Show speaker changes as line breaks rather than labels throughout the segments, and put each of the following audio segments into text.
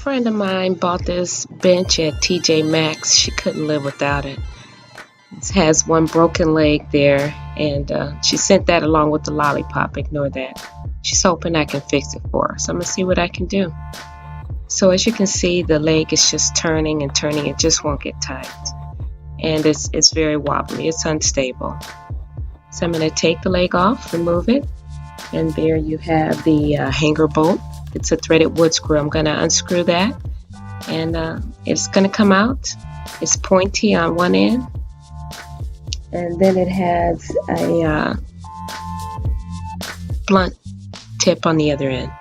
friend of mine bought this bench at TJ Maxx. She couldn't live without it. It has one broken leg there, and she sent that along with the lollipop. Ignore that. She's hoping I can fix it for her, so I'm going to see what I can do. So as you can see, the leg is just turning and turning. It just won't get tight. And it's very wobbly. It's unstable. So I'm going to take the leg off, remove it, and there you have the hanger bolt. It's a threaded wood screw. I'm going to unscrew that, and it's going to come out. It's pointy on one end, and then it has a blunt tip on the other end.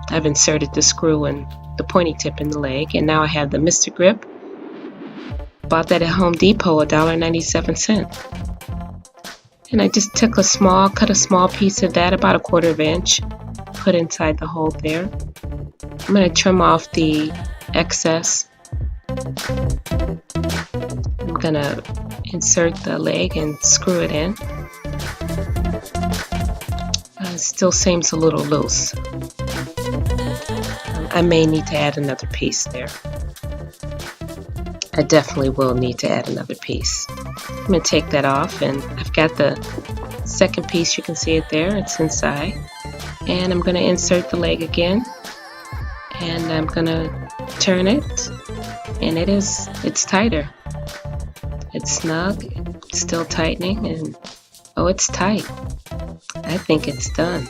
I've inserted the screw and the pointy tip in the leg, and now I have the Mr. Grip. Bought that at Home Depot, $1.97. And I just took cut a small piece of that, about 1/4 inch, put inside the hole there. I'm going to trim off the excess. I'm going to insert the leg and screw it in. It still seems a little loose. I may need to add another piece there. I definitely will need to add another piece. I'm going to take that off, and I've got the second piece. You can see it there. It's inside. And I'm going to insert the leg again, and I'm going to turn it, and it's tighter. It's snug. It's still tightening, and oh, it's tight. I think it's done.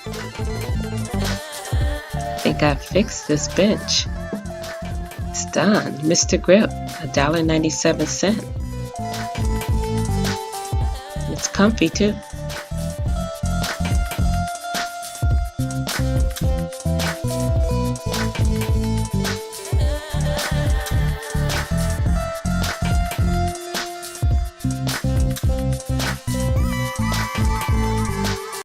I think I fixed this bench. It's done. Mr. Grip, $1.97. It's comfy too.